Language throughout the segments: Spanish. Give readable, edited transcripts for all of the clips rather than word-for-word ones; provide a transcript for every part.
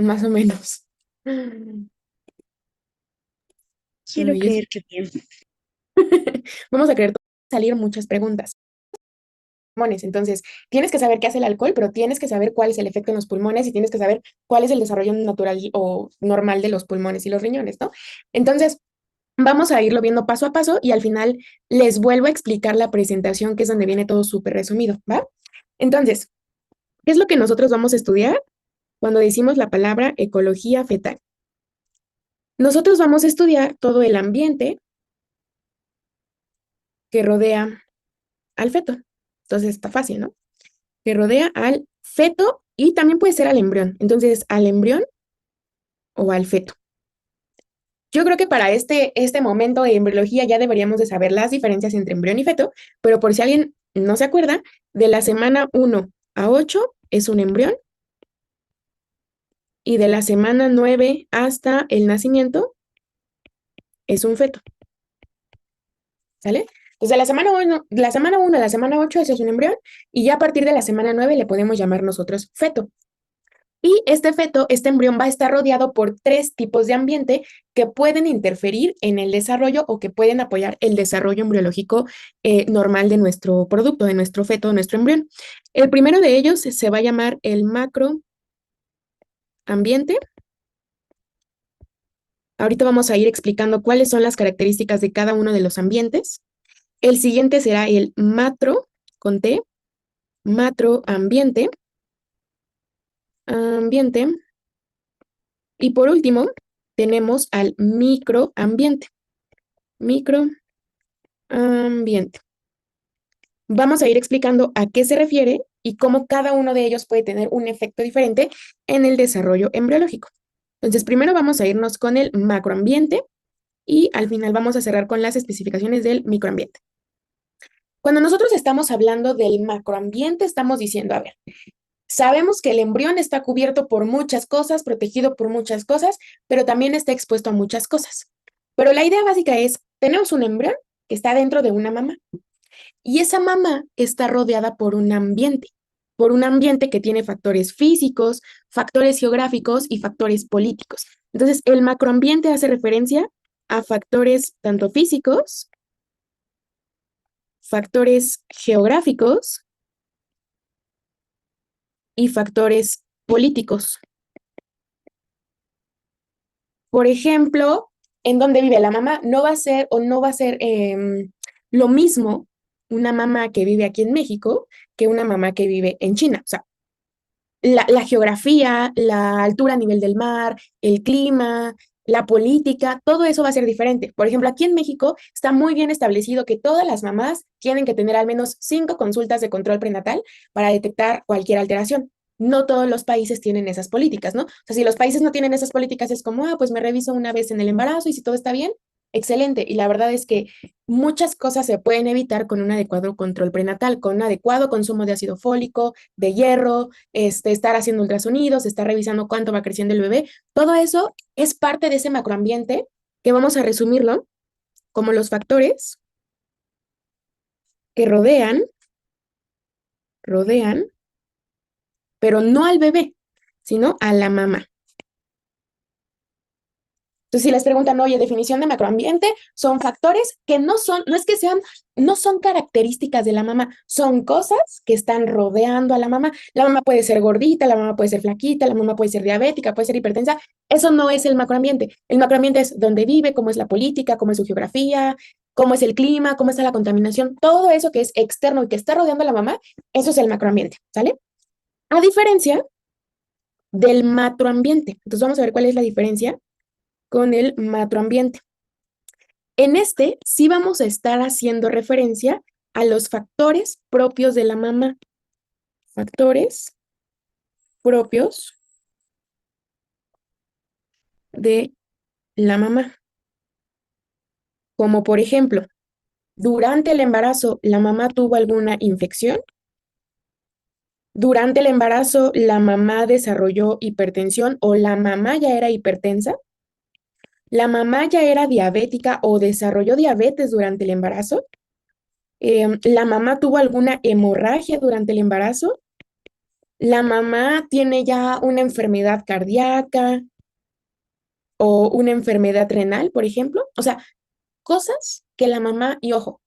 más o menos. Quiero Ay, creer que bien. vamos a querer salir muchas preguntas. Pulmones. Entonces, tienes que saber qué hace el alcohol, pero tienes que saber cuál es el efecto en los pulmones y tienes que saber cuál es el desarrollo natural o normal de los pulmones y los riñones, ¿no? Entonces, vamos a irlo viendo paso a paso y al final les vuelvo a explicar la presentación, que es donde viene todo súper resumido, ¿va? Entonces, ¿qué es lo que nosotros vamos a estudiar cuando decimos la palabra ecología fetal? Nosotros vamos a estudiar todo el ambiente que rodea al feto. Entonces, está fácil, ¿no? Que rodea al feto y también puede ser al embrión. Entonces, al embrión o al feto. Yo creo que para este momento de embriología ya deberíamos de saber las diferencias entre embrión y feto, pero por si alguien no se acuerda, de la semana 1 a 8 es un embrión y de la semana 9 hasta el nacimiento es un feto, ¿sale? Entonces, de la semana 1 a la semana 8 eso es un embrión y ya a partir de la semana 9 le podemos llamar nosotros feto. Y este feto, este embrión va a estar rodeado por tres tipos de ambiente que pueden interferir en el desarrollo o que pueden apoyar el desarrollo embriológico normal de nuestro producto, de nuestro feto, de nuestro embrión. El primero de ellos se va a llamar el macroambiente. Ahorita vamos a ir explicando cuáles son las características de cada uno de los ambientes. El siguiente será el matro, con T, matroambiente, ambiente. Y por último, tenemos al microambiente. Microambiente. Vamos a ir explicando a qué se refiere y cómo cada uno de ellos puede tener un efecto diferente en el desarrollo embriológico. Entonces, primero vamos a irnos con el macroambiente y al final vamos a cerrar con las especificaciones del microambiente. Cuando nosotros estamos hablando del macroambiente, estamos diciendo, a ver, sabemos que el embrión está cubierto por muchas cosas, protegido por muchas cosas, pero también está expuesto a muchas cosas. Pero la idea básica es, tenemos un embrión que está dentro de una mamá. Y esa mamá está rodeada por un ambiente que tiene factores físicos, factores geográficos y factores políticos. Entonces, el macroambiente hace referencia a factores tanto físicos, factores geográficos y factores políticos. Por ejemplo, en dónde vive la mamá, no va a ser o no va a ser lo mismo una mamá que vive aquí en México que una mamá que vive en China. O sea, la geografía, la altura a nivel del mar, el clima, la política, todo eso va a ser diferente. Por ejemplo, aquí en México está muy bien establecido que todas las mamás tienen que tener al menos 5 consultas de control prenatal para detectar cualquier alteración. No todos los países tienen esas políticas, ¿no? O sea, si los países no tienen esas políticas, es como, pues me reviso una vez en el embarazo y si todo está bien, excelente. Y la verdad es que muchas cosas se pueden evitar con un adecuado control prenatal, con un adecuado consumo de ácido fólico, de hierro, estar haciendo ultrasonidos, estar revisando cuánto va creciendo el bebé. Todo eso es parte de ese macroambiente que vamos a resumirlo como los factores que rodean, pero no al bebé, sino a la mamá. Entonces, si les preguntan, oye, definición de macroambiente, son factores que no es que sean, no son características de la mamá, son cosas que están rodeando a la mamá. La mamá puede ser gordita, la mamá puede ser flaquita, la mamá puede ser diabética, puede ser hipertensa. Eso no es el macroambiente. El macroambiente es dónde vive, cómo es la política, cómo es su geografía, cómo es el clima, cómo está la contaminación, todo eso que es externo y que está rodeando a la mamá, eso es el macroambiente, ¿sale? A diferencia del macroambiente. Entonces, vamos a ver cuál es la diferencia con el macroambiente. En este sí vamos a estar haciendo referencia a los factores propios de la mamá. Factores propios de la mamá. Como por ejemplo, durante el embarazo, la mamá tuvo alguna infección. Durante el embarazo, la mamá desarrolló hipertensión o la mamá ya era hipertensa. La mamá ya era diabética o desarrolló diabetes durante el embarazo. La mamá tuvo alguna hemorragia durante el embarazo. la mamá tiene ya una enfermedad cardíaca o una enfermedad renal, por ejemplo. O sea, cosas que la mamá, y ojo,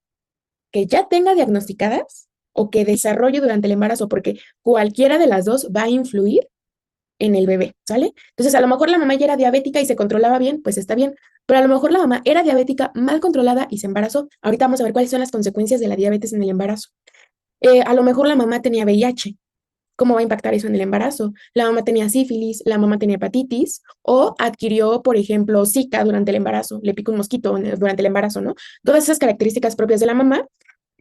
que ya tenga diagnosticadas o que desarrolle durante el embarazo, porque cualquiera de las dos va a influir en el bebé, ¿sale? Entonces, a lo mejor la mamá ya era diabética y se controlaba bien, pues está bien, pero a lo mejor la mamá era diabética mal controlada y se embarazó. Ahorita vamos a ver cuáles son las consecuencias de la diabetes en el embarazo. A lo mejor la mamá tenía VIH. ¿Cómo va a impactar eso en el embarazo? La mamá tenía sífilis, la mamá tenía hepatitis o adquirió, por ejemplo, Zika durante el embarazo, le picó un mosquito durante el embarazo, ¿no? Todas esas características propias de la mamá,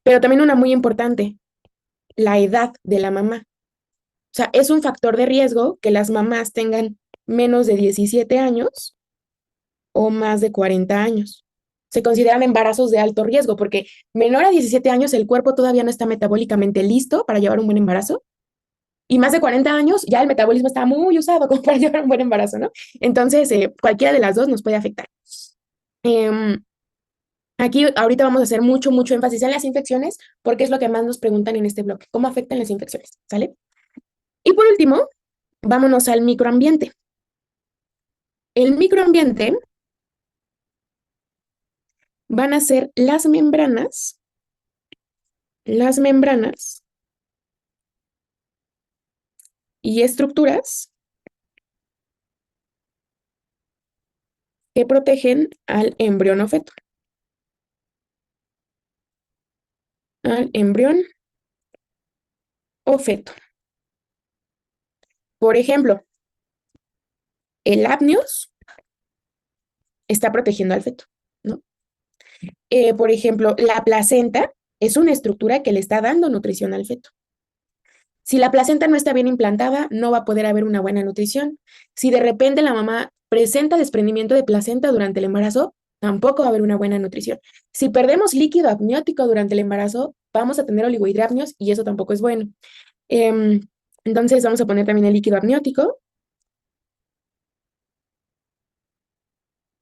pero también una muy importante, la edad de la mamá. O sea, es un factor de riesgo que las mamás tengan menos de 17 años o más de 40 años. Se consideran embarazos de alto riesgo porque menor a 17 años el cuerpo todavía no está metabólicamente listo para llevar un buen embarazo y más de 40 años ya el metabolismo está muy usado como para llevar un buen embarazo, ¿no? Entonces, cualquiera de las dos nos puede afectar. Em, Aquí ahorita vamos a hacer mucho énfasis en las infecciones porque es lo que más nos preguntan en este bloque, cómo afectan las infecciones, ¿sale? Y por último, vámonos al microambiente. El microambiente van a ser las membranas y estructuras que protegen al embrión o feto. Al embrión o feto. Por ejemplo, el amnios está protegiendo al feto, ¿no? Por ejemplo, la placenta es una estructura que le está dando nutrición al feto. Si la placenta no está bien implantada, no va a poder haber una buena nutrición. Si de repente la mamá presenta desprendimiento de placenta durante el embarazo, tampoco va a haber una buena nutrición. Si perdemos líquido amniótico durante el embarazo, vamos a tener oligohidrapnios y eso tampoco es bueno. Em, entonces vamos a poner también el líquido amniótico.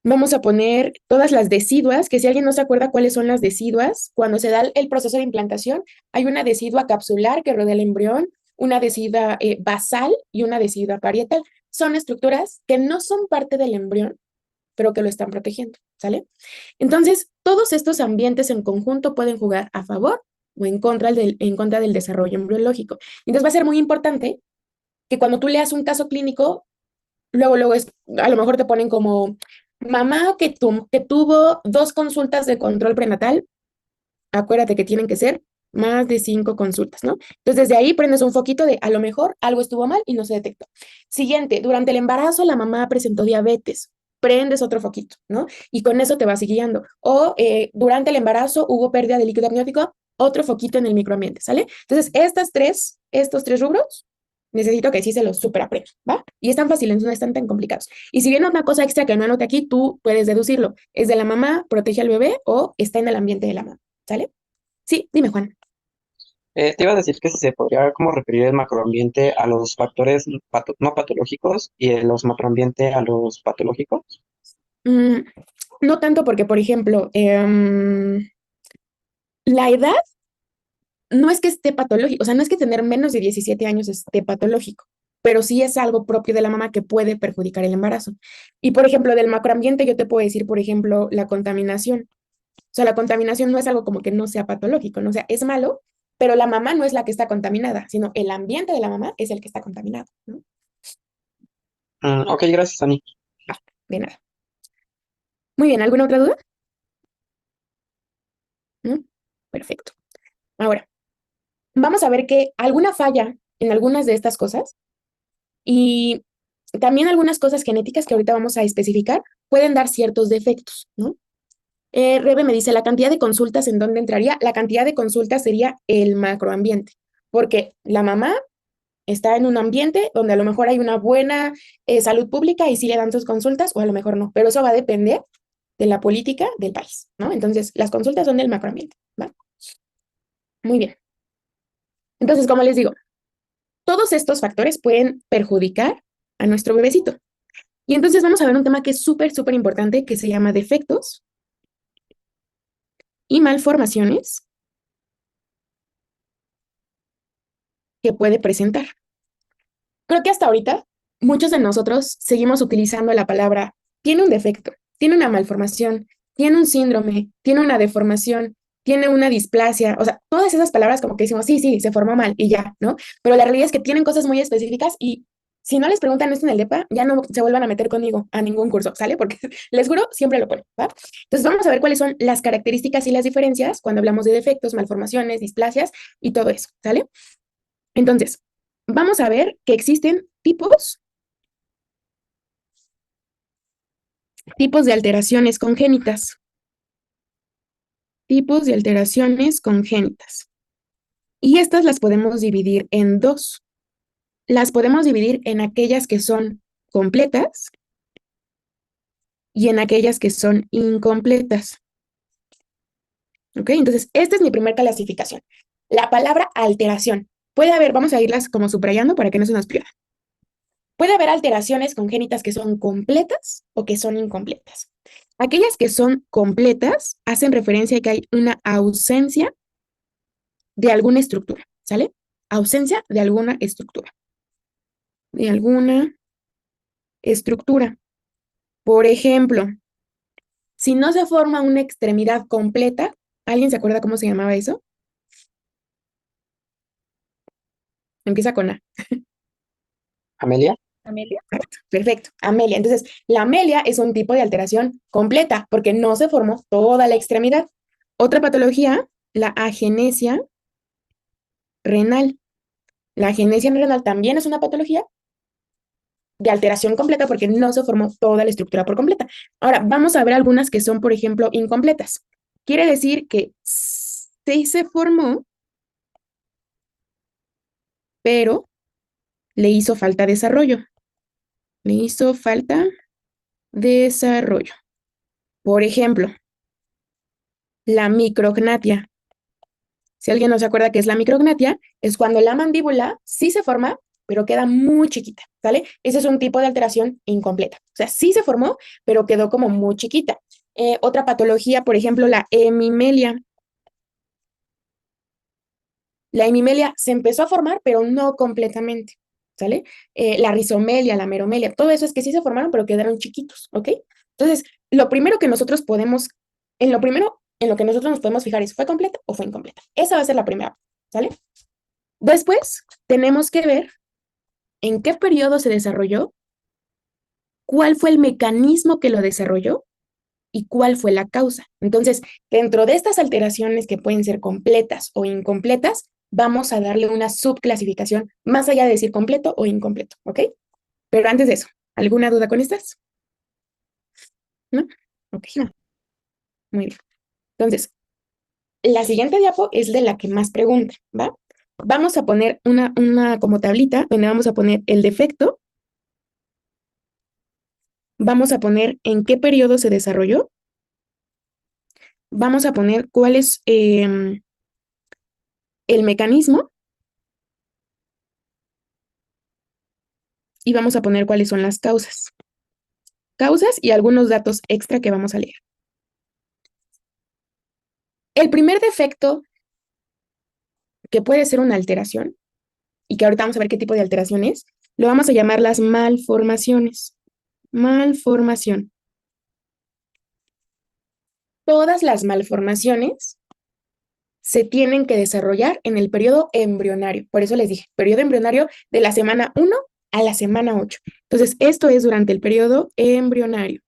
Vamos a poner todas las deciduas, que si alguien no se acuerda cuáles son las deciduas, cuando se da el proceso de implantación, hay una decidua capsular que rodea el embrión, una decidua basal y una decidua parietal. Son estructuras que no son parte del embrión, pero que lo están protegiendo, ¿sale? Entonces, todos estos ambientes en conjunto pueden jugar a favor o en contra del desarrollo embriológico. Entonces, va a ser muy importante que cuando tú leas un caso clínico, luego a lo mejor te ponen como mamá que tuvo 2 consultas de control prenatal, acuérdate que tienen que ser más de 5 consultas, ¿no? Entonces, desde ahí prendes un foquito de a lo mejor algo estuvo mal y no se detectó. Siguiente, durante el embarazo la mamá presentó diabetes, prendes otro foquito, ¿no? Y con eso te vas guiando. O durante el embarazo hubo pérdida de líquido amniótico, otro foquito en el microambiente, ¿sale? Entonces, estos tres rubros, necesito que sí se los super aprendan, ¿va? Y están fáciles, no están tan complicados. Y si viene una cosa extra que no anote aquí, tú puedes deducirlo. ¿Es de la mamá, protege al bebé o está en el ambiente de la mamá? ¿Sale? Sí, dime, Juan. Te iba a decir que si se podría como referir el macroambiente a los factores no patológicos y los macroambiente a los patológicos. Mm, no tanto porque, por ejemplo, la edad no es que esté patológico, o sea, no es que tener menos de 17 años esté patológico, pero sí es algo propio de la mamá que puede perjudicar el embarazo. Y, por ejemplo, del macroambiente yo te puedo decir, por ejemplo, la contaminación. O sea, la contaminación no es algo como que no sea patológico, ¿no? O sea, es malo, pero la mamá no es la que está contaminada, sino el ambiente de la mamá es el que está contaminado, ¿no? Ok, gracias, Ani. De nada. Muy bien, ¿alguna otra duda? ¿No? Perfecto. Ahora, vamos a ver que alguna falla en algunas de estas cosas y también algunas cosas genéticas que ahorita vamos a especificar pueden dar ciertos defectos, ¿no? Rebe me dice la cantidad de consultas en dónde entraría. La cantidad de consultas sería el macroambiente, porque la mamá está en un ambiente donde a lo mejor hay una buena salud pública y sí le dan sus consultas o a lo mejor no, pero eso va a depender de la política del país, ¿no? Entonces, las consultas son del macroambiente, ¿va? Muy bien. Entonces, como les digo, todos estos factores pueden perjudicar a nuestro bebecito. Y entonces vamos a ver un tema que es súper importante que se llama defectos y malformaciones que puede presentar. Creo que hasta ahorita muchos de nosotros seguimos utilizando la palabra tiene un defecto, tiene una malformación, tiene un síndrome, tiene una deformación, tiene una displasia, o sea, todas esas palabras como que decimos, sí, sí, se formó mal y ya, ¿no? Pero la realidad es que tienen cosas muy específicas y si no les preguntan esto en el DEPA, ya no se vuelvan a meter conmigo a ningún curso, ¿sale? Porque les juro, siempre lo ponen, ¿va? Entonces vamos a ver cuáles son las características y las diferencias cuando hablamos de defectos, malformaciones, displasias y todo eso, ¿sale? Entonces, vamos a ver que existen tipos de alteraciones congénitas. Tipos de alteraciones congénitas. Y estas las podemos dividir en dos. Las podemos dividir en aquellas que son completas y en aquellas que son incompletas. ¿Ok? Entonces, esta es mi primera clasificación. La palabra alteración. Puede haber, vamos a irlas como subrayando para que no se nos pierda. Puede haber alteraciones congénitas que son completas o que son incompletas. Aquellas que son completas hacen referencia a que hay una ausencia de alguna estructura, ¿sale? Ausencia de alguna estructura. De alguna estructura. Por ejemplo, si no se forma una extremidad completa, ¿alguien se acuerda cómo se llamaba eso? Empieza con A. Amelia, Amelia. Perfecto, amelia. Entonces, la amelia es un tipo de alteración completa porque no se formó toda la extremidad. Otra patología, la agenesia renal. La agenesia renal también es una patología de alteración completa porque no se formó toda la estructura por completa. Ahora, vamos a ver algunas que son, por ejemplo, incompletas. Quiere decir que sí se formó, pero le hizo falta desarrollo. Le hizo falta desarrollo. Por ejemplo, la micrognatia. Si alguien no se acuerda qué es la micrognatia, es cuando la mandíbula sí se forma, pero queda muy chiquita, ¿sale? Ese es un tipo de alteración incompleta. O sea, sí se formó, pero quedó como muy chiquita. Otra patología, por ejemplo, la hemimelia. La hemimelia se empezó a formar, pero no completamente, ¿sale? La rizomelia, la meromelia, todo eso es que sí se formaron, pero quedaron chiquitos, ¿ok? Entonces, lo primero que nosotros podemos, en lo primero, en lo que nosotros nos podemos fijar es, ¿fue completa o fue incompleta? Esa va a ser la primera, ¿sale? Después, tenemos que ver en qué periodo se desarrolló, cuál fue el mecanismo que lo desarrolló y cuál fue la causa. Entonces, dentro de estas alteraciones que pueden ser completas o incompletas, vamos a darle una subclasificación más allá de decir completo o incompleto, ¿ok? Pero antes de eso, ¿alguna duda con estas? ¿No? Ok, no. Muy bien. Entonces, la siguiente diapo es de la que más pregunta, ¿va? Vamos a poner una como tablita donde vamos a poner el defecto, vamos a poner en qué periodo se desarrolló, vamos a poner cuál es el mecanismo y vamos a poner cuáles son las causas. Causas y algunos datos extra que vamos a leer. El primer defecto que puede ser una alteración, y que ahorita vamos a ver qué tipo de alteración es, lo vamos a llamar las malformaciones. Malformación. Todas las malformaciones se tienen que desarrollar en el periodo embrionario. Por eso les dije, periodo embrionario de la semana 1 a la semana 8. Entonces, esto es durante el periodo embrionario.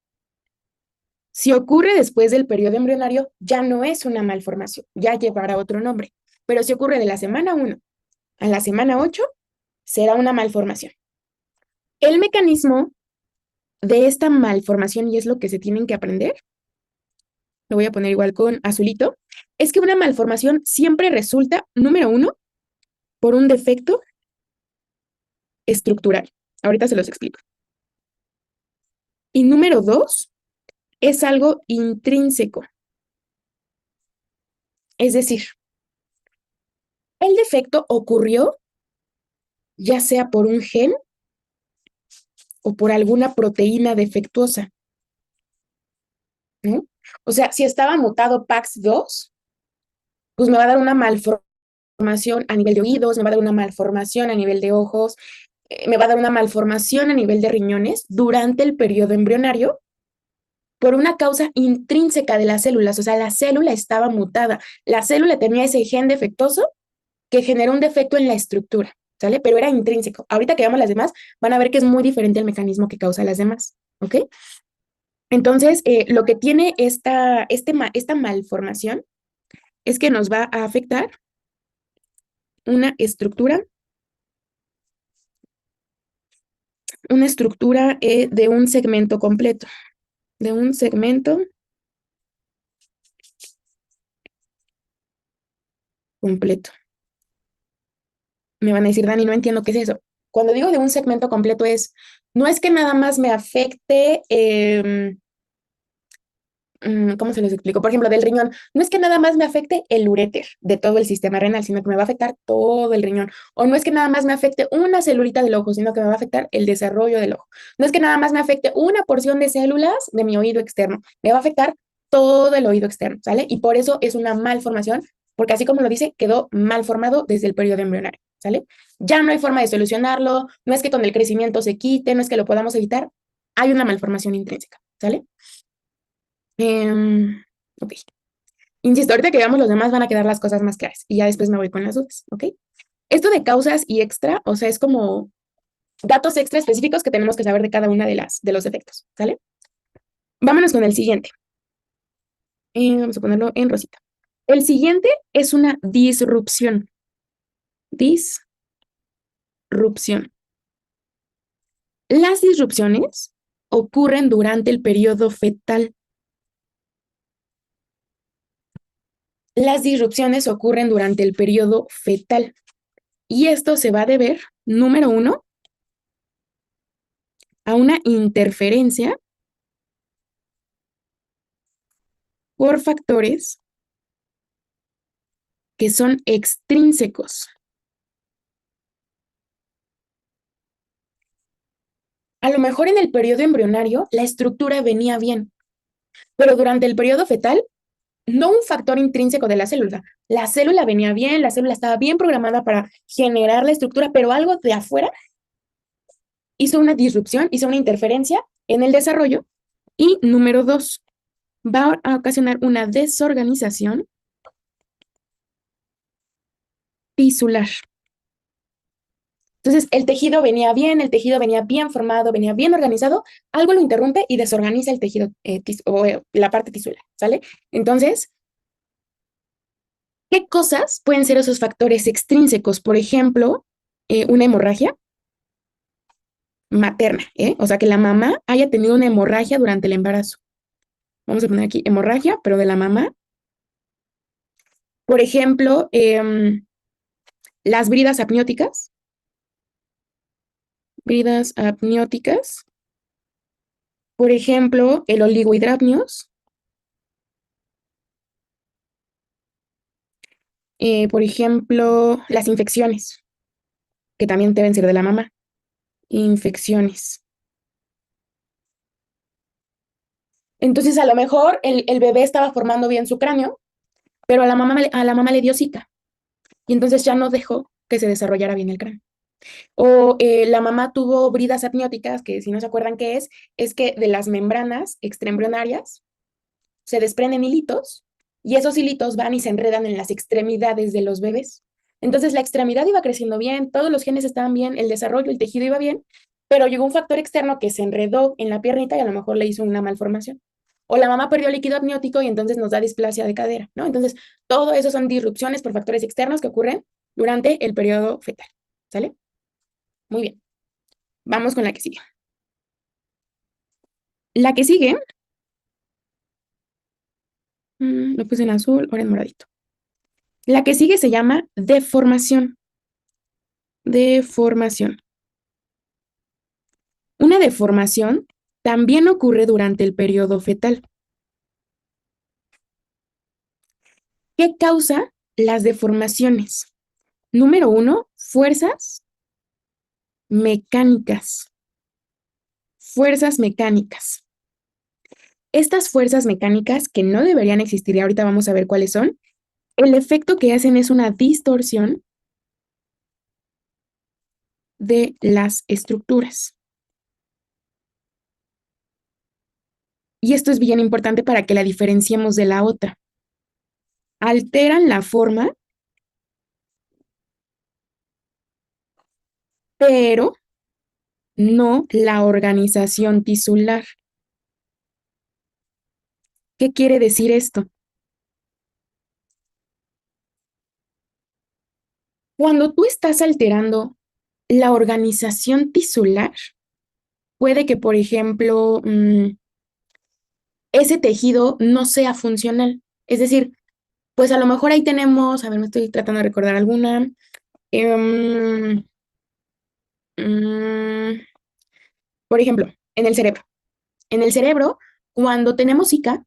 Si ocurre después del periodo embrionario, ya no es una malformación, ya llevará otro nombre. Pero si ocurre de la semana 1 a la semana 8, será una malformación. El mecanismo de esta malformación, y es lo que se tienen que aprender, lo voy a poner igual con azulito, es que una malformación siempre resulta, número 1, por un defecto estructural. Ahorita se los explico. Y número 2, es algo intrínseco. Es decir, el defecto ocurrió ya sea por un gen o por alguna proteína defectuosa, ¿no? O sea, si estaba mutado PAX2, pues me va a dar una malformación a nivel de oídos, me va a dar una malformación a nivel de ojos, me va a dar una malformación a nivel de riñones durante el periodo embrionario por una causa intrínseca de las células, o sea, la célula estaba mutada, la célula tenía ese gen defectuoso que generó un defecto en la estructura, ¿sale? Pero era intrínseco. Ahorita que veamos las demás, van a ver que es muy diferente el mecanismo que causa las demás, ¿ok? Entonces, lo que tiene esta malformación es que nos va a afectar una estructura de un segmento completo, de un segmento completo. Me van a decir, Dani, no entiendo qué es eso. Cuando digo de un segmento completo no es que nada más me afecte, ¿cómo se les explico? Por ejemplo, del riñón, no es que nada más me afecte el uréter de todo el sistema renal, sino que me va a afectar todo el riñón. O no es que nada más me afecte una celulita del ojo, sino que me va a afectar el desarrollo del ojo. No es que nada más me afecte una porción de células de mi oído externo, me va a afectar todo el oído externo, ¿sale? Y por eso es una malformación, porque así como lo dice, quedó mal formado desde el periodo embrionario, ¿sale? Ya no hay forma de solucionarlo, no es que con el crecimiento se quite, no es que lo podamos evitar, hay una malformación intrínseca, ¿sale? Ok. Insisto, ahorita que veamos los demás van a quedar las cosas más claras y ya después me voy con las dudas, ¿ok? Esto de causas y extra, o sea, es como datos extra específicos que tenemos que saber de cada una de los efectos, ¿sale? Vámonos con el siguiente. Vamos a ponerlo en rosita. El siguiente es una disrupción. Disrupción. Las disrupciones ocurren durante el periodo fetal. Las disrupciones ocurren durante el periodo fetal. Y esto se va a deber, número 1, a una interferencia por factores que son extrínsecos. A lo mejor en el periodo embrionario la estructura venía bien, pero durante el periodo fetal, no un factor intrínseco de la célula venía bien, la célula estaba bien programada para generar la estructura, pero algo de afuera hizo una disrupción, hizo una interferencia en el desarrollo. Y número 2, va a ocasionar una desorganización tisular. Entonces, el tejido venía bien formado, venía bien organizado, algo lo interrumpe y desorganiza el tejido o la parte tisular, ¿sale? Entonces, ¿qué cosas pueden ser esos factores extrínsecos? Por ejemplo, una hemorragia materna, o sea, que la mamá haya tenido una hemorragia durante el embarazo. Vamos a poner aquí hemorragia, pero de la mamá. Por ejemplo, las bridas apnióticas. Bridas apnióticas. Por ejemplo, el oligohidramnios. Por ejemplo, las infecciones, que también deben ser de la mamá. Infecciones. Entonces, a lo mejor el bebé estaba formando bien su cráneo, pero a la mamá le dio zika. Y entonces ya no dejó que se desarrollara bien el cráneo. O la mamá tuvo bridas apnióticas, que si no se acuerdan qué es que de las membranas extraembrionarias se desprenden hilitos y esos hilitos van y se enredan en las extremidades de los bebés. Entonces la extremidad iba creciendo bien, todos los genes estaban bien, el desarrollo, el tejido iba bien, pero llegó un factor externo que se enredó en la piernita y a lo mejor le hizo una malformación. O la mamá perdió líquido amniótico y entonces nos da displasia de cadera, ¿no? Entonces, todo eso son disrupciones por factores externos que ocurren durante el periodo fetal, ¿sale? Muy bien. Vamos con la que sigue. La que sigue, lo puse en azul, ahora en moradito. La que sigue se llama deformación. Deformación. Una deformación también ocurre durante el periodo fetal. ¿Qué causa las deformaciones? Número 1, fuerzas mecánicas. Fuerzas mecánicas. Estas fuerzas mecánicas que no deberían existir, y ahorita vamos a ver cuáles son, el efecto que hacen es una distorsión de las estructuras. Y esto es bien importante para que la diferenciemos de la otra. Alteran la forma, pero no la organización tisular. ¿Qué quiere decir esto? Cuando tú estás alterando la organización tisular, puede que, por ejemplo, ese tejido no sea funcional. Es decir, pues a lo mejor ahí tenemos, a ver, me estoy tratando de recordar alguna. em, mm, por ejemplo, en el cerebro. En el cerebro, cuando tenemos zika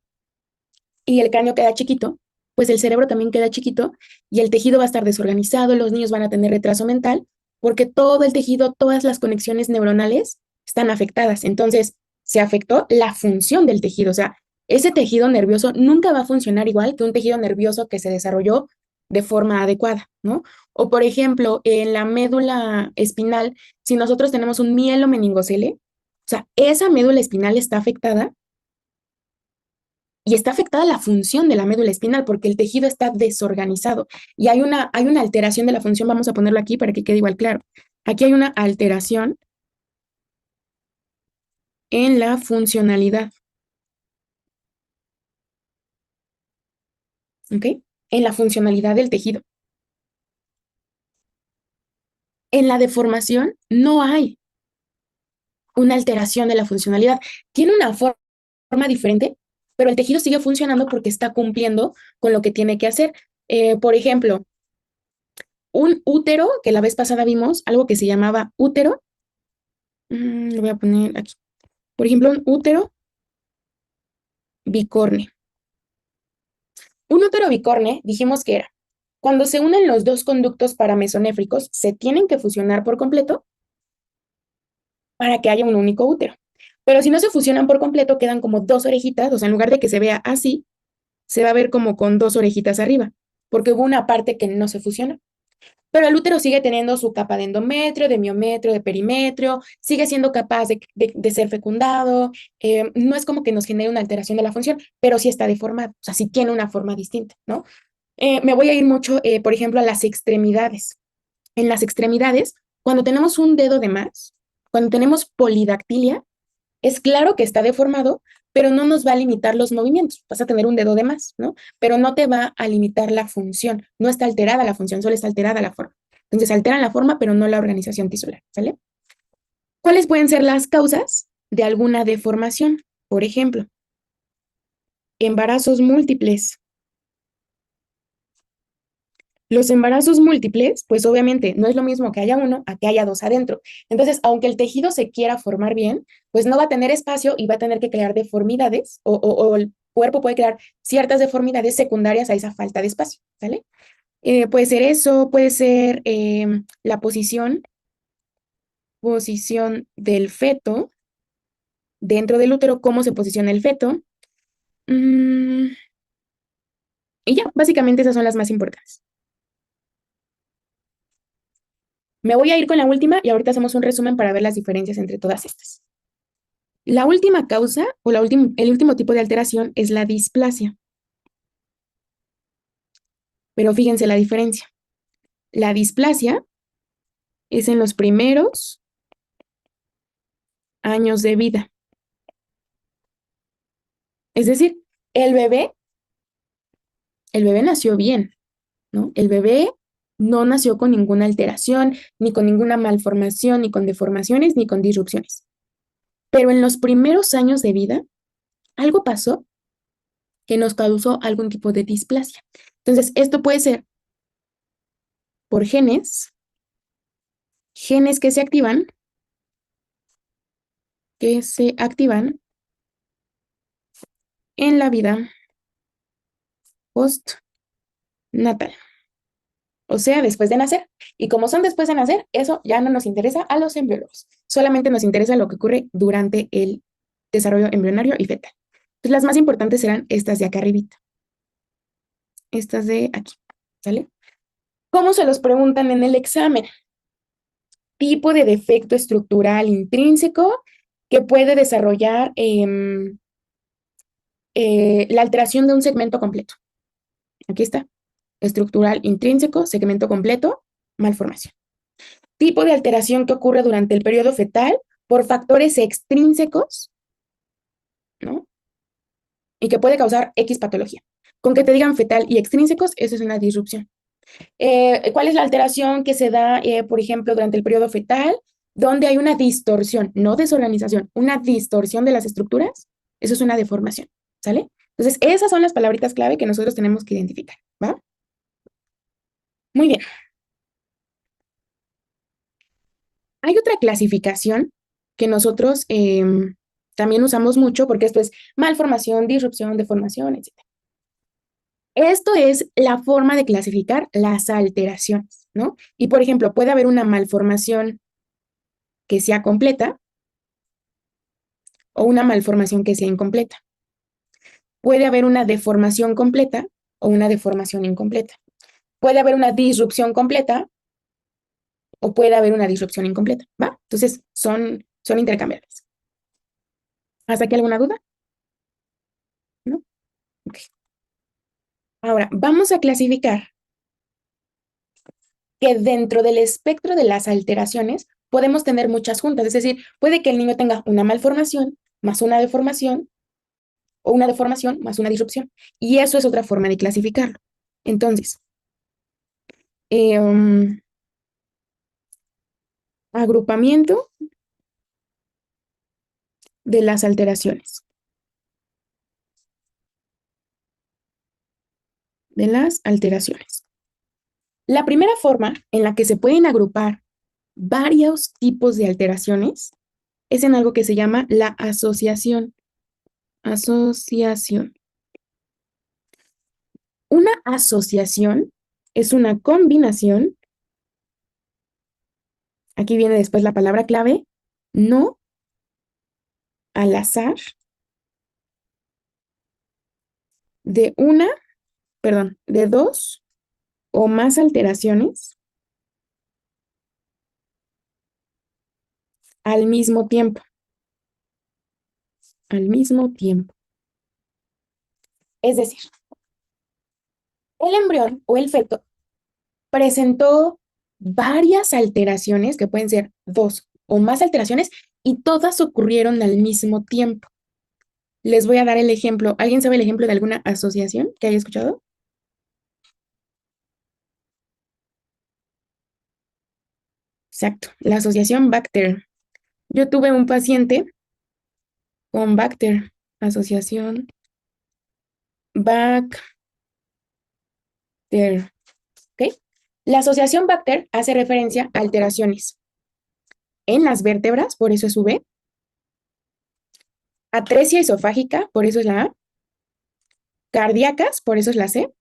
y el cráneo queda chiquito, pues el cerebro también queda chiquito y el tejido va a estar desorganizado, los niños van a tener retraso mental, porque todo el tejido, todas las conexiones neuronales están afectadas. Entonces, se afectó la función del tejido. O sea, ese tejido nervioso nunca va a funcionar igual que un tejido nervioso que se desarrolló de forma adecuada, ¿no? O, por ejemplo, en la médula espinal, si nosotros tenemos un mielomeningocele, o sea, esa médula espinal está afectada y está afectada la función de la médula espinal porque el tejido está desorganizado y hay una alteración de la función. Vamos a ponerlo aquí para que quede igual claro. Aquí hay una alteración en la funcionalidad, ¿ok? En la funcionalidad del tejido. En la deformación no hay una alteración de la funcionalidad. Tiene una forma diferente, pero el tejido sigue funcionando porque está cumpliendo con lo que tiene que hacer. Por ejemplo, un útero, que la vez pasada vimos, algo que se llamaba útero, lo voy a poner aquí. Por ejemplo, un útero bicorne. Un útero bicorne, dijimos que era, cuando se unen los dos conductos paramesonéfricos, se tienen que fusionar por completo para que haya un único útero. Pero si no se fusionan por completo, quedan como dos orejitas, o sea, en lugar de que se vea así, se va a ver como con dos orejitas arriba, porque hubo una parte que no se fusiona. Pero el útero sigue teniendo su capa de endometrio, de miometrio, de perimetrio, sigue siendo capaz de ser fecundado. No es como que nos genere una alteración de la función, pero sí está deformado, o sea, sí tiene una forma distinta, ¿no? Me voy a ir mucho, por ejemplo, a las extremidades. En las extremidades, cuando tenemos un dedo de más, cuando tenemos polidactilia, es claro que está deformado, pero no nos va a limitar los movimientos. Vas a tener un dedo de más, ¿no? Pero no te va a limitar la función. No está alterada la función, solo está alterada la forma. Entonces, alteran la forma, pero no la organización tisular, ¿sale? ¿Cuáles pueden ser las causas de alguna deformación? Por ejemplo, embarazos múltiples. Los embarazos múltiples, pues obviamente no es lo mismo que haya uno a que haya dos adentro. Entonces, aunque el tejido se quiera formar bien, pues no va a tener espacio y va a tener que crear deformidades o el cuerpo puede crear ciertas deformidades secundarias a esa falta de espacio, ¿vale? Puede ser eso, puede ser la posición del feto dentro del útero, cómo se posiciona el feto. Mm, y ya, básicamente esas son las más importantes. Me voy a ir con la última y ahorita hacemos un resumen para ver las diferencias entre todas estas. La última causa o el último tipo de alteración es la displasia. Pero fíjense la diferencia. La displasia es en los primeros años de vida. Es decir, el bebé, el bebé nació bien, ¿no? El bebé no nació con ninguna alteración, ni con ninguna malformación, ni con deformaciones, ni con disrupciones. Pero en los primeros años de vida, algo pasó que nos causó algún tipo de displasia. Entonces, esto puede ser por genes que se activan en la vida postnatal, o sea, después de nacer. Y como son después de nacer, eso ya no nos interesa a los embriólogos. Solamente nos interesa lo que ocurre durante el desarrollo embrionario y fetal. Entonces, las más importantes serán estas de acá arribita. Estas de aquí, ¿sale? ¿Cómo se los preguntan en el examen? tipo de defecto estructural intrínseco que puede desarrollar la alteración de un segmento completo. Aquí está. Estructural intrínseco, segmento completo, malformación. Tipo de alteración que ocurre durante el periodo fetal por factores extrínsecos, ¿no? Y que puede causar X patología. Con que te digan fetal y extrínsecos, eso es una disrupción. ¿Cuál es la alteración que se da, por ejemplo, durante el periodo fetal? Donde hay una distorsión, no desorganización, una distorsión de las estructuras, eso es una deformación, ¿sale? Entonces, esas son las palabritas clave que nosotros tenemos que identificar, ¿va? Muy bien. Hay otra clasificación que nosotros también usamos mucho porque esto es malformación, disrupción, deformación, etc. Esto es la forma de clasificar las alteraciones, ¿no? Y por ejemplo, puede haber una malformación que sea completa o una malformación que sea incompleta. Puede haber una deformación completa o una deformación incompleta. Puede haber una disrupción completa o puede haber una disrupción incompleta, ¿va? Entonces, son intercambiables. ¿Hasta aquí alguna duda? ¿No? Ok. Ahora, vamos a clasificar que dentro del espectro de las alteraciones podemos tener muchas juntas, es decir, puede que el niño tenga una malformación más una deformación o una deformación más una disrupción. Y eso es otra forma de clasificarlo. Entonces, agrupamiento de las alteraciones. De las alteraciones. La primera forma en la que se pueden agrupar varios tipos de alteraciones es en algo que se llama la asociación. Asociación. Una asociación es una combinación, aquí viene después la palabra clave, no al azar de de dos o más alteraciones al mismo tiempo. Al mismo tiempo. Es decir, el embrión o el feto presentó varias alteraciones, que pueden ser dos o más alteraciones, y todas ocurrieron al mismo tiempo. Les voy a dar el ejemplo. ¿Alguien sabe el ejemplo de alguna asociación que haya escuchado? Exacto, la asociación Bacter. Yo tuve un paciente con Bacter, asociación Bacter. ¿Ok? La asociación Bacter hace referencia a alteraciones en las vértebras, por eso es V, atresia esofágica, por eso es la A, cardíacas, por eso es la C.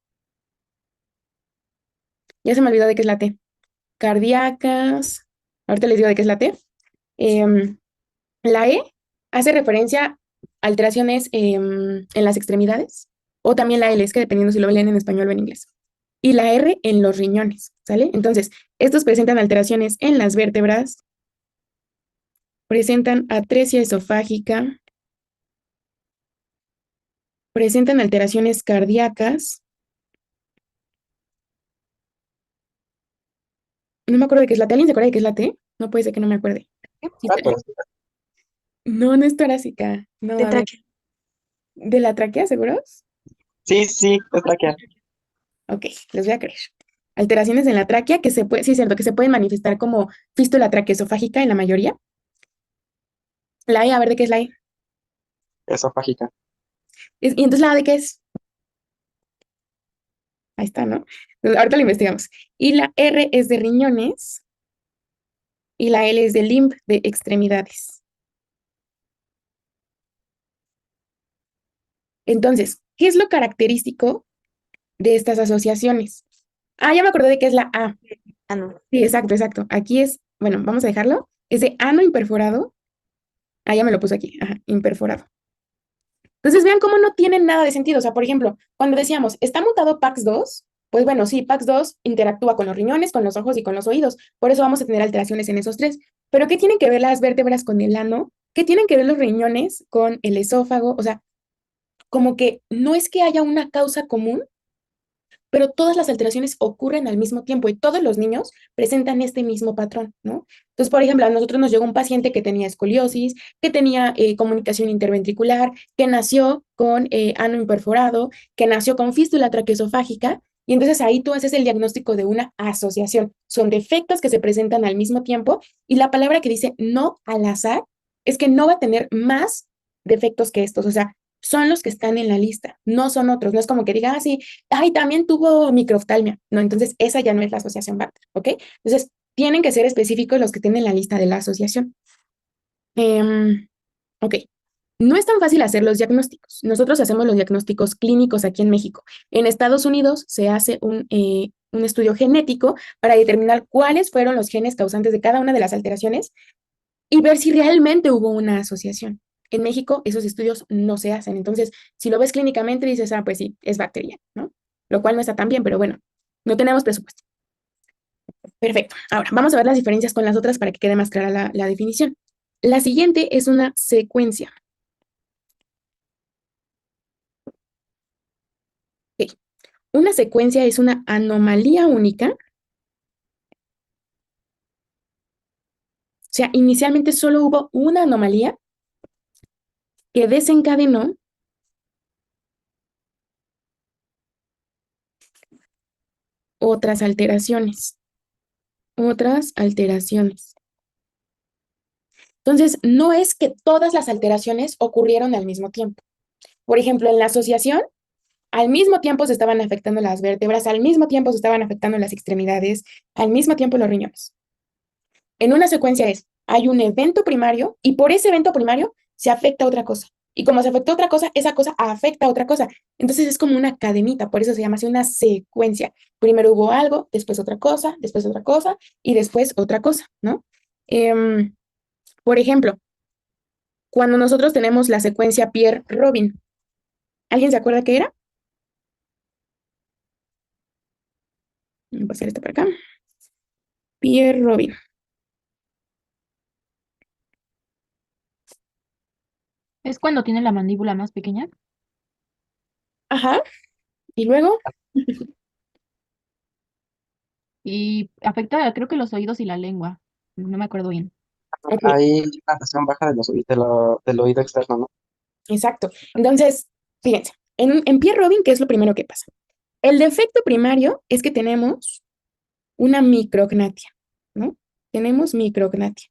Ya se me olvidó de qué es la T. Cardíacas, ahorita les digo de qué es la T. Em, la E hace referencia a alteraciones en las extremidades, o también la L, es que dependiendo si lo leen en español o en inglés. Y la R en los riñones, ¿sale? Entonces, estos presentan alteraciones en las vértebras, presentan atresia esofágica, presentan alteraciones cardíacas. No me acuerdo de qué es la T. ¿Alguien se acuerda de qué es la T? No puede ser que no me acuerde. Sí, no, no es torácica. No, De a ver. tráquea. ¿De la tráquea, seguros? Sí, sí, es tráquea. Ok, les voy a creer. Alteraciones en la tráquea que se puede, sí, es cierto, que se pueden manifestar como fístula traqueosofágica en la mayoría. La E, a ver de qué es la E. Esofágica. ¿Y entonces la A de qué es? Ahí está, ¿no? Entonces, ahorita lo investigamos. Y la R es de riñones y la L es de limb, de extremidades. Entonces, ¿qué es lo característico de estas asociaciones? Ah, ya me acordé de qué es la A. Ah, no. Sí, exacto, exacto. Aquí es, bueno, vamos a dejarlo. Es de ano imperforado. Ah, ya me lo puso aquí. Ajá, imperforado. Entonces vean cómo no tienen nada de sentido. O sea, por ejemplo, cuando decíamos, está mutado PAX2, Pues bueno, sí, PAX2 interactúa con los riñones, con los ojos y con los oídos. Por eso vamos a tener alteraciones en esos tres. Pero ¿qué tienen que ver las vértebras con el ano? ¿Qué tienen que ver los riñones con el esófago? O sea, como que no es que haya una causa común, pero todas las alteraciones ocurren al mismo tiempo y todos los niños presentan este mismo patrón, ¿no? Entonces, por ejemplo, a nosotros nos llegó un paciente que tenía escoliosis, que tenía comunicación interventricular, que nació con ano imperforado, que nació con fístula traqueosofágica, y entonces ahí tú haces el diagnóstico de una asociación. Son defectos que se presentan al mismo tiempo y la palabra que dice no al azar es que no va a tener más defectos que estos, o sea, son los que están en la lista, no son otros, no es como que diga, ah, sí, ay, también tuvo microftalmia. No, entonces esa ya no es la asociación Bartter, ¿ok? Entonces, tienen que ser específicos los que tienen la lista de la asociación. Ok, no es tan fácil hacer los diagnósticos. Nosotros hacemos los diagnósticos clínicos aquí en México. En Estados Unidos se hace un estudio genético para determinar cuáles fueron los genes causantes de cada una de las alteraciones y ver si realmente hubo una asociación. En México esos estudios no se hacen. Entonces, si lo ves clínicamente, dices, ah, pues sí, es bacteria, ¿no? Lo cual no está tan bien, pero bueno, no tenemos presupuesto. Perfecto. Ahora, vamos a ver las diferencias con las otras para que quede más clara la definición. La siguiente es una secuencia. Ok. Una secuencia es una anomalía única. O sea, inicialmente solo hubo una anomalía que desencadenó otras alteraciones. Otras alteraciones. Entonces, no es que todas las alteraciones ocurrieron al mismo tiempo. Por ejemplo, en la asociación, al mismo tiempo se estaban afectando las vértebras, al mismo tiempo se estaban afectando las extremidades, al mismo tiempo los riñones. En una secuencia es, hay un evento primario y por ese evento primario se afecta otra cosa. Y como se afectó otra cosa, esa cosa afecta a otra cosa. Entonces es como una cadenita, por eso se llama así una secuencia. Primero hubo algo, después otra cosa y después otra cosa, ¿no? Em, por ejemplo, cuando nosotros tenemos la secuencia Pierre-Robin, ¿alguien se acuerda qué era? Voy a pasar esto para acá. Pierre-Robin. ¿Es cuando tiene la mandíbula más pequeña? Ajá. Y luego, Y afecta, creo que los oídos y la lengua. No me acuerdo bien. ok, Hay una presión baja de del oído externo, ¿no? exacto. Entonces, fíjense, en Pierre-Robin, ¿qué es lo primero que pasa? El defecto primario es que tenemos una micrognatia, ¿no? Tenemos micrognatia.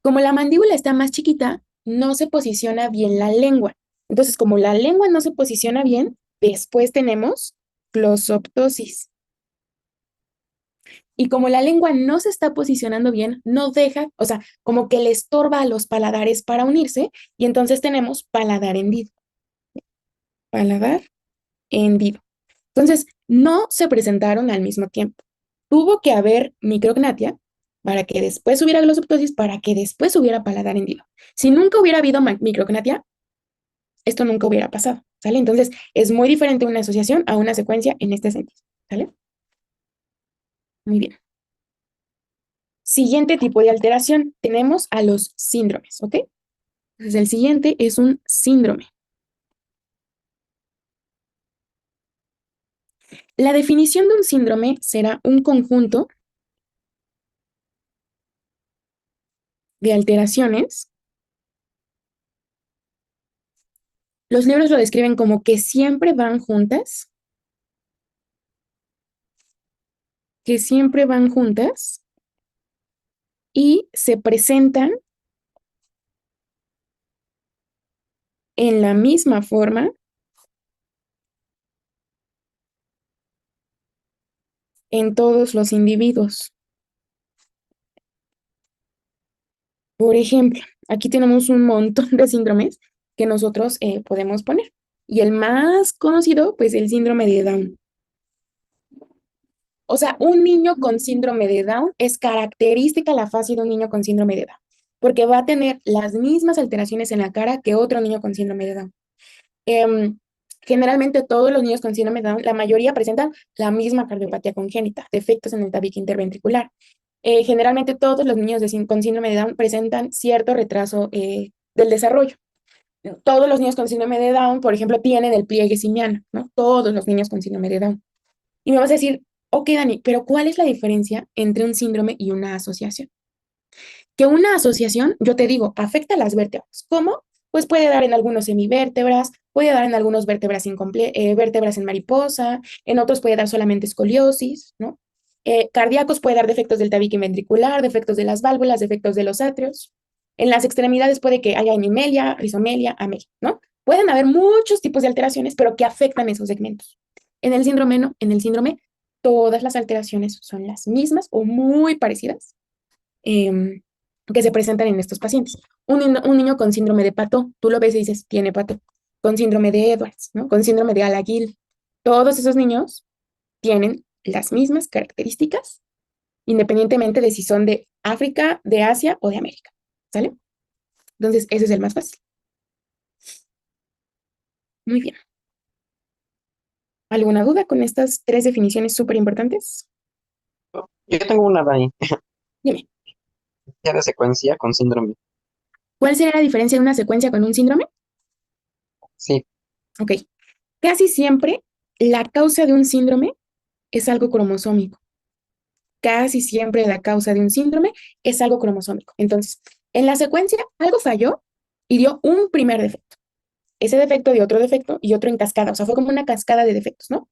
Como la mandíbula está más chiquita, no se posiciona bien la lengua. Entonces, como la lengua no se posiciona bien, después tenemos glosoptosis. Y como la lengua no se está posicionando bien, no deja, o sea, como que le estorba a los paladares para unirse, y entonces tenemos paladar hendido. Paladar hendido. Entonces, no se presentaron al mismo tiempo. Tuvo que haber micrognatia para que después hubiera glosoptosis, para que después hubiera paladar hendido. Si nunca hubiera habido micrognatia, esto nunca hubiera pasado, ¿sale? Entonces, es muy diferente una asociación a una secuencia en este sentido, ¿sale? Muy bien. Siguiente tipo de alteración, tenemos a los síndromes, ¿ok? Entonces, el siguiente es un síndrome. La definición de un síndrome será un conjunto de alteraciones. Los libros lo describen como que siempre van juntas, que siempre van juntas y se presentan en la misma forma en todos los individuos. Por ejemplo, aquí tenemos un montón de síndromes que nosotros podemos poner. Y el más conocido, pues el síndrome de Down. O sea, un niño con síndrome de Down es característica la fase de un niño con síndrome de Down, porque va a tener las mismas alteraciones en la cara que otro niño con síndrome de Down. Em, Generalmente todos los niños con síndrome de Down, la mayoría presentan la misma cardiopatía congénita, defectos en el tabique interventricular. Generalmente todos los niños con síndrome de Down presentan cierto retraso del desarrollo. Todos los niños con síndrome de Down, por ejemplo, tienen el pliegue simiano, ¿no? Todos los niños con síndrome de Down. Y me vas a decir, ok, Dani, pero ¿cuál es la diferencia entre un síndrome y una asociación? Que una asociación, yo te digo, afecta a las vértebras. ¿Cómo? Pues puede dar en algunos semivértebras, puede dar en algunos vértebras en mariposa, en otros puede dar solamente escoliosis, ¿no? Cardíacos puede dar defectos del tabique ventricular, defectos de las válvulas, defectos de los atrios. En las extremidades puede que haya hemimelia, rizomelia, amelia, ¿no? Pueden haber muchos tipos de alteraciones, pero que afectan esos segmentos. En el síndrome no, en el síndrome todas las alteraciones son las mismas o muy parecidas. Que se presentan en estos pacientes. Un niño con síndrome de Pato, tú lo ves y dices, tiene Pato. Con síndrome de Edwards, ¿no? Con síndrome de Alaguil. Todos esos niños tienen las mismas características, independientemente de si son de África, de Asia o de América. ¿Sale? Entonces, ese es el más fácil. Muy bien. ¿Alguna duda con estas tres definiciones súper importantes? Yo tengo una, Dani, Dime, ya de secuencia con síndrome. ¿cuál sería la diferencia de una secuencia con un síndrome? Sí, Ok. Casi siempre la causa de un síndrome es algo cromosómico. Casi siempre la causa de un síndrome es algo cromosómico. Entonces, en la secuencia, algo falló y dio un primer defecto. Ese defecto dio otro defecto y otro en cascada. O sea, fue como una cascada de defectos, ¿no?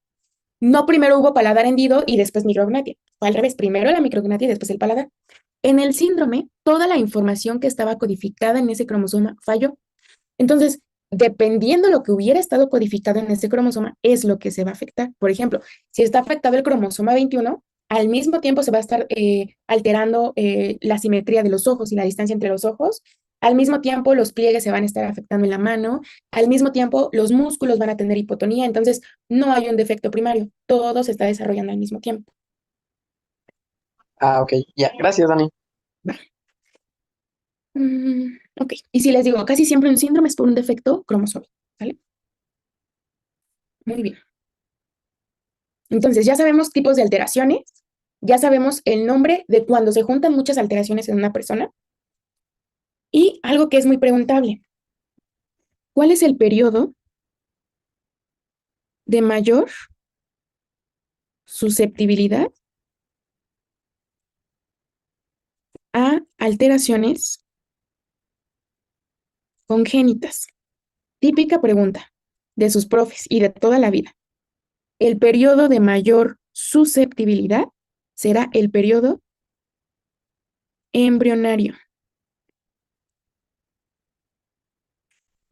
No primero hubo paladar hendido y después micrognatia. Fue al revés. Primero la micrognatia y después el paladar. En el síndrome, toda la información que estaba codificada en ese cromosoma falló. Entonces, dependiendo de lo que hubiera estado codificado en ese cromosoma, es lo que se va a afectar. Por ejemplo, si está afectado el cromosoma 21, al mismo tiempo se va a estar alterando la simetría de los ojos y la distancia entre los ojos. Al mismo tiempo, los pliegues se van a estar afectando en la mano. Al mismo tiempo, los músculos van a tener hipotonía. Entonces, no hay un defecto primario. Todo se está desarrollando al mismo tiempo. ah, ok, ya, gracias, Dani. Ok. Y si les digo, casi siempre un síndrome es por un defecto cromosómico. ¿Vale? Muy bien. Entonces, ya sabemos tipos de alteraciones, ya sabemos el nombre de cuando se juntan muchas alteraciones en una persona y algo que es muy preguntable, ¿cuál es el periodo de mayor susceptibilidad a alteraciones congénitas? Típica pregunta de sus profes y de toda la vida. El periodo de mayor susceptibilidad será el periodo embrionario.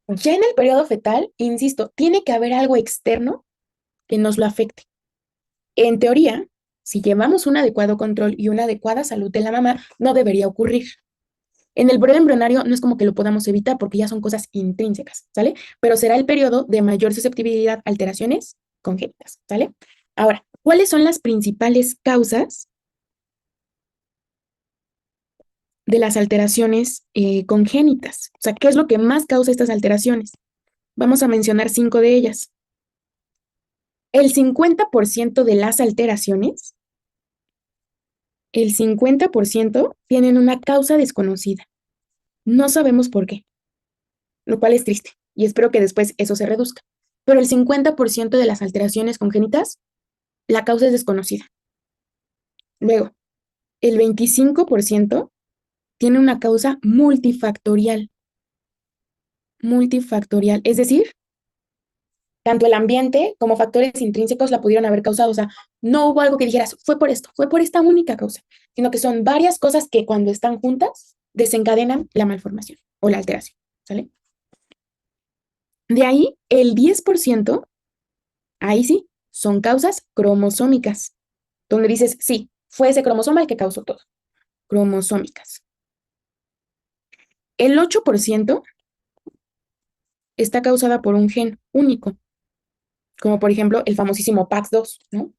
Ya en el periodo fetal, insisto, tiene que haber algo externo que nos lo afecte. En teoría, si llevamos un adecuado control y una adecuada salud de la mamá, no debería ocurrir. En el periodo embrionario no es como que lo podamos evitar porque ya son cosas intrínsecas, ¿sale? Pero será el periodo de mayor susceptibilidad a alteraciones congénitas, ¿sale? Ahora, ¿cuáles son las principales causas de las alteraciones congénitas? O sea, ¿qué es lo que más causa estas alteraciones? Vamos a mencionar 5 de ellas. El 50% de las alteraciones, el 50% tienen una causa desconocida. No sabemos por qué, lo cual es triste y espero que después eso se reduzca. Pero el 50% de las alteraciones congénitas, la causa es desconocida. Luego, el 25% tiene una causa multifactorial. Multifactorial, es decir, tanto el ambiente como factores intrínsecos la pudieron haber causado. O sea, no hubo algo que dijeras, fue por esto, fue por esta única causa, sino que son varias cosas que cuando están juntas desencadenan la malformación o la alteración, ¿sale? De ahí, el 10%, ahí sí, son causas cromosómicas, donde dices, sí, fue ese cromosoma el que causó todo. Cromosómicas. El 8% está causada por un gen único, como por ejemplo el famosísimo PAX2, ¿no?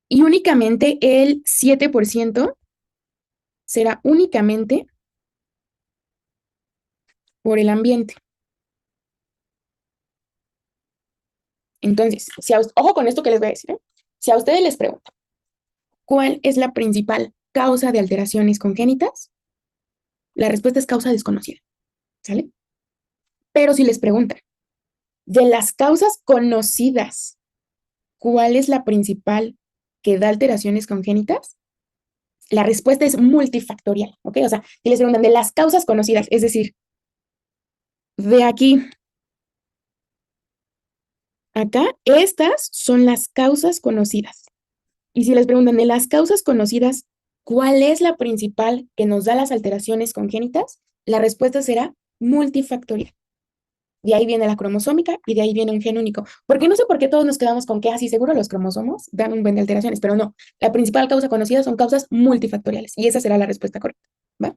Y únicamente el 7% será únicamente por el ambiente. Entonces, ojo con esto que les voy a decir, ¿eh? Si a ustedes les preguntan, ¿cuál es la principal causa de alteraciones congénitas? La respuesta es causa desconocida, ¿sale? Pero si les preguntan, de las causas conocidas, ¿cuál es la principal que da alteraciones congénitas? La respuesta es multifactorial, ¿ok? O sea, si les preguntan de las causas conocidas, es decir, de aquí acá, estas son las causas conocidas. Y si les preguntan de las causas conocidas, ¿cuál es la principal que nos da las alteraciones congénitas? La respuesta será multifactorial. De ahí viene la cromosómica y de ahí viene un gen único. Porque no sé por qué todos nos quedamos con que así seguro los cromosomos dan un buen de alteraciones, pero no. La principal causa conocida son causas multifactoriales y esa será la respuesta correcta. ¿Va?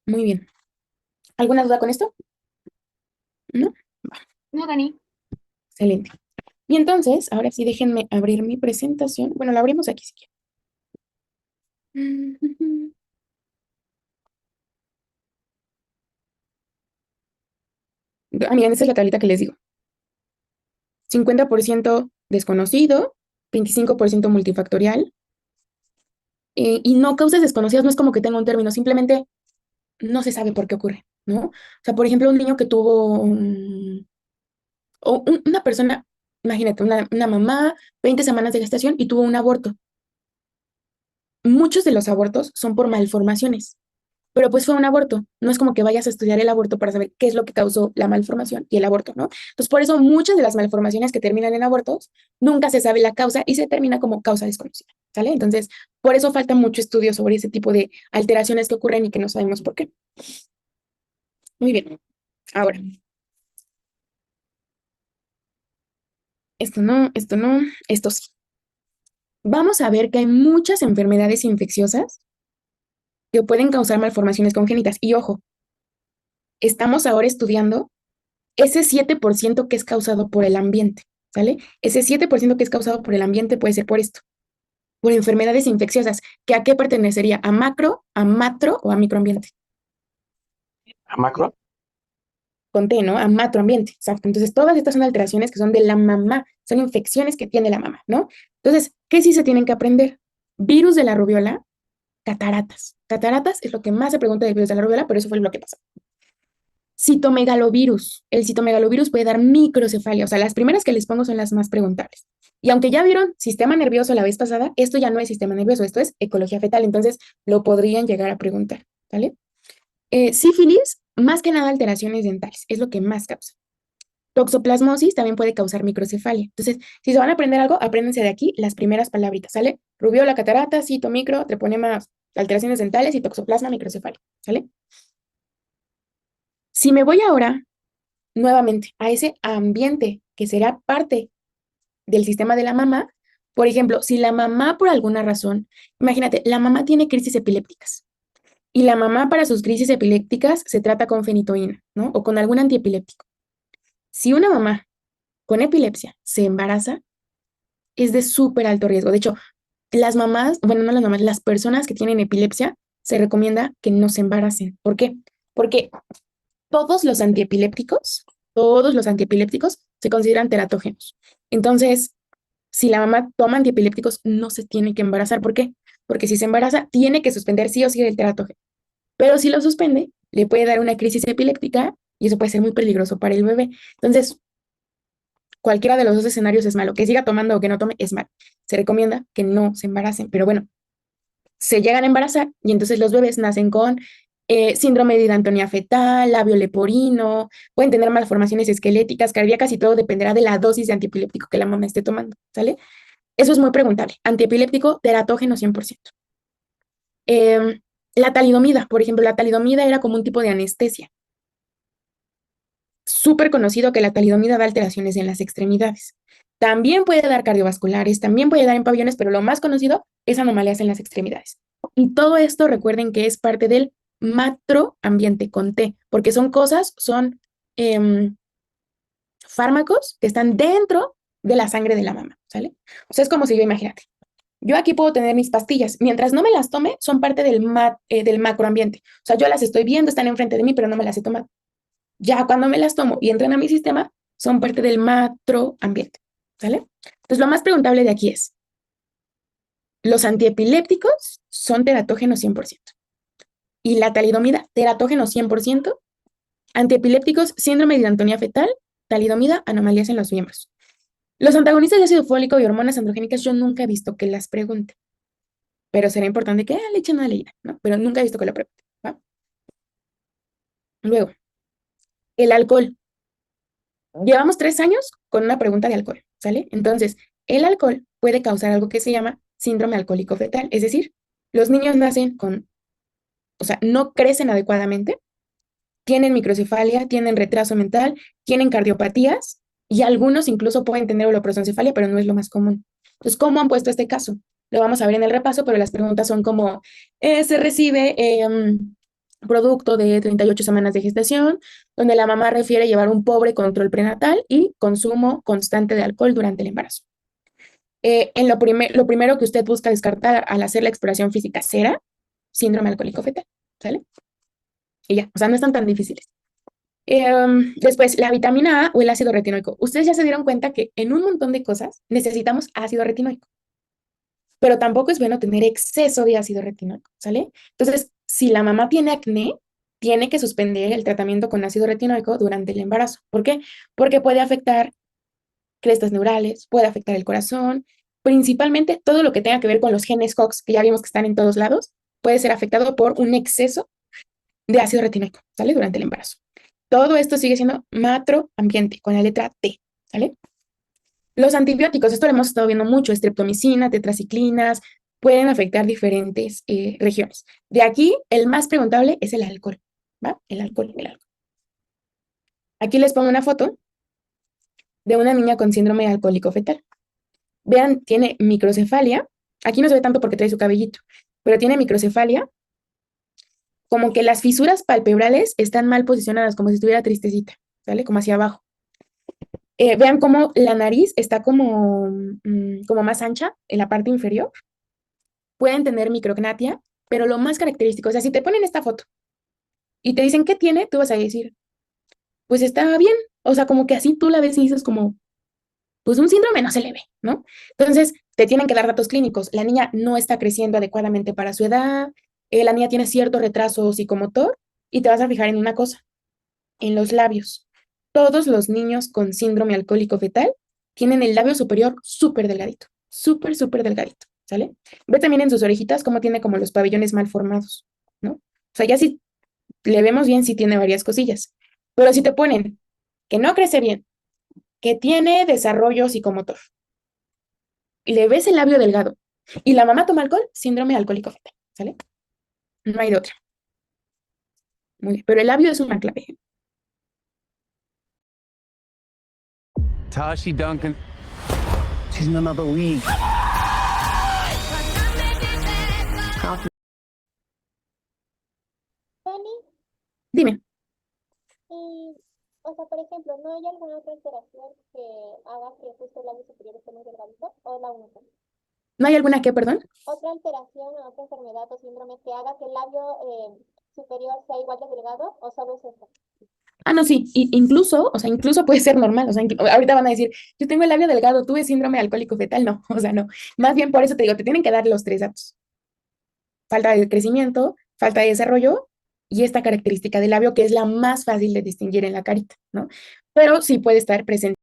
Muy bien. ¿Alguna duda con esto? ¿No? No, Dani. Excelente. Y entonces, ahora sí, déjenme abrir mi presentación. Bueno, la abrimos aquí si quieren. Miren, esta es la tablita que les digo. 50% desconocido, 25% multifactorial. Y no causas desconocidas, no es como que tenga un término, simplemente no se sabe por qué ocurre, ¿no? O sea, por ejemplo, un niño que tuvo, una persona, imagínate, una mamá, 20 semanas de gestación y tuvo un aborto. Muchos de los abortos son por malformaciones. Pero pues fue un aborto. No es como que vayas a estudiar el aborto para saber qué es lo que causó la malformación y el aborto, ¿no? Entonces, por eso muchas de las malformaciones que terminan en abortos, nunca se sabe la causa y se termina como causa desconocida, ¿sale? Entonces, por eso falta mucho estudio sobre ese tipo de alteraciones que ocurren y que no sabemos por qué. Muy bien. Ahora, esto no, esto sí. Vamos a ver que hay muchas enfermedades infecciosas que pueden causar malformaciones congénitas. Y ojo, estamos ahora estudiando ese 7% que es causado por el ambiente, ¿sale? Ese 7% que es causado por el ambiente puede ser por esto, por enfermedades infecciosas, que a qué pertenecería, a macro, a matro o a microambiente. ¿A macro? Con T, ¿no? A macroambiente, exacto. Entonces, todas estas son alteraciones que son de la mamá, son infecciones que tiene la mamá, ¿no? Entonces, ¿qué sí se tienen que aprender? Virus de la rubiola, cataratas. Cataratas es lo que más se pregunta del virus de la rubiola, pero eso fue lo que pasó. Citomegalovirus. El citomegalovirus puede dar microcefalia. O sea, las primeras que les pongo son las más preguntables. Y aunque ya vieron sistema nervioso la vez pasada, esto ya no es sistema nervioso, esto es ecología fetal. Entonces, lo podrían llegar a preguntar, ¿vale? Sífilis, más que nada alteraciones dentales, es lo que más causa. Toxoplasmosis también puede causar microcefalia. Entonces, si se van a aprender algo, apréndense de aquí las primeras palabritas, ¿sale? Rubiola, catarata, cito, micro, treponema, alteraciones dentales y toxoplasma, microcefalia, ¿sale? Si me voy ahora nuevamente a ese ambiente que será parte del sistema de la mamá, por ejemplo, si la mamá por alguna razón, imagínate, la mamá tiene crisis epilépticas y la mamá para sus crisis epilépticas se trata con fenitoína, ¿no? O con algún antiepiléptico. Si una mamá con epilepsia se embaraza, es de súper alto riesgo. De hecho, las mamás, bueno, no las mamás, las personas que tienen epilepsia, se recomienda que no se embaracen. ¿Por qué? Porque todos todos los antiepilépticos se consideran teratógenos. Entonces, si la mamá toma antiepilépticos, no se tiene que embarazar. ¿Por qué? Porque si se embaraza, tiene que suspender sí o sí el teratógeno. Pero si lo suspende, le puede dar una crisis epiléptica y eso puede ser muy peligroso para el bebé. Entonces, cualquiera de los dos escenarios es malo. Que siga tomando o que no tome es malo. Se recomienda que no se embaracen. Pero bueno, se llegan a embarazar y entonces los bebés nacen con síndrome de hidantonía fetal, labio leporino, pueden tener malformaciones esqueléticas, cardíacas y todo dependerá de la dosis de antiepiléptico que la mamá esté tomando, ¿sale? Eso es muy preguntable. Antiepiléptico, teratógeno 100%. Eh, la talidomida, por ejemplo, la talidomida era como un tipo de anestesia. Súper conocido que la talidomida da alteraciones en las extremidades. También puede dar cardiovasculares, también puede dar en pabellones, pero lo más conocido es anomalías en las extremidades. Y todo esto recuerden que es parte del macroambiente con T, porque son cosas, son fármacos que están dentro de la sangre de la mamá, ¿sale? O sea, es como si yo, imagínate, yo aquí puedo tener mis pastillas, mientras no me las tome, son parte del macroambiente. O sea, yo las estoy viendo, están enfrente de mí, pero no me las he tomado. Ya cuando me las tomo y entran a mi sistema, son parte del macroambiente, ¿sale? Entonces, lo más preguntable de aquí es, los antiepilépticos son teratógenos 100%. Y la talidomida, teratógenos 100%. Antiepilépticos, síndrome de hidantonía fetal, talidomida, anomalías en los miembros. Los antagonistas de ácido fólico y hormonas androgénicas, yo nunca he visto que las pregunten. Pero será importante que le echen una leída, ¿no? Pero nunca he visto que lo pregunten, ¿va? Luego, el alcohol. Llevamos 3 años con una pregunta de alcohol, ¿sale? Entonces, el alcohol puede causar algo que se llama síndrome alcohólico fetal, es decir, los niños nacen con, o sea, no crecen adecuadamente, tienen microcefalia, tienen retraso mental, tienen cardiopatías y algunos incluso pueden tener holoprosencefalia, pero no es lo más común. Entonces, ¿cómo han puesto este caso? Lo vamos a ver en el repaso, pero las preguntas son como, se recibe producto de 38 semanas de gestación, donde la mamá refiere llevar un pobre control prenatal y consumo constante de alcohol durante el embarazo. Lo primero que usted busca descartar al hacer la exploración física será síndrome alcohólico fetal, ¿sale? Y ya, o sea, no están tan difíciles. Después, la vitamina A o el ácido retinoico. Ustedes ya se dieron cuenta que en un montón de cosas necesitamos ácido retinoico, pero tampoco es bueno tener exceso de ácido retinoico, ¿sale? Entonces, si la mamá tiene acné, tiene que suspender el tratamiento con ácido retinoico durante el embarazo. ¿Por qué? Porque puede afectar crestas neurales, puede afectar el corazón, principalmente todo lo que tenga que ver con los genes COX, que ya vimos que están en todos lados, puede ser afectado por un exceso de ácido retinoico, ¿sale? Durante el embarazo. Todo esto sigue siendo macroambiente, con la letra T, ¿sale? Los antibióticos, esto lo hemos estado viendo mucho, streptomicina, tetraciclinas, pueden afectar diferentes regiones. De aquí, el más preguntable es el alcohol, ¿va? El alcohol, el alcohol. Aquí les pongo una foto de una niña con síndrome alcohólico fetal. Vean, tiene microcefalia. Aquí no se ve tanto porque trae su cabellito, pero tiene microcefalia, como que las fisuras palpebrales están mal posicionadas, como si estuviera tristecita, ¿sale? Como hacia abajo. Vean cómo la nariz está como más ancha en la parte inferior. Pueden tener micrognatia, pero lo más característico, o sea, si te ponen esta foto y te dicen qué tiene, tú vas a decir, pues está bien. O sea, como que así tú la ves y dices como, pues un síndrome no se le ve, ¿no? Entonces, te tienen que dar datos clínicos. La niña no está creciendo adecuadamente para su edad, la niña tiene cierto retraso psicomotor y te vas a fijar en una cosa, en los labios. Todos los niños con síndrome alcohólico fetal tienen el labio superior súper delgadito, súper, súper delgadito, ¿sale? Ve también en sus orejitas cómo tiene como los pabellones mal formados, ¿no? O sea, ya si le vemos bien, sí tiene varias cosillas. Pero si te ponen que no crece bien, que tiene desarrollo psicomotor, y le ves el labio delgado, y la mamá toma alcohol, síndrome alcohólico fetal, ¿sale? No hay de otra. Muy bien, pero el labio es una clave. Tashi Duncan, she's in another league. Tony, Dime, y, o sea, por ejemplo, ¿no hay alguna otra alteración que haga que justo el labio superior esté muy delgadito? ¿O es la única? ¿no hay alguna que, perdón? ¿Otra alteración o otra enfermedad o síndrome que haga que el labio superior sea igual de delgado? ¿O solo es esta? Ah, no, sí, incluso, o sea, incluso puede ser normal, o sea, ahorita van a decir, yo tengo el labio delgado, tuve síndrome alcohólico fetal, no, o sea, no, más bien por eso te digo, te tienen que dar los 3 datos, falta de crecimiento, falta de desarrollo y esta característica del labio que es la más fácil de distinguir en la carita, ¿no? Pero sí puede estar presente.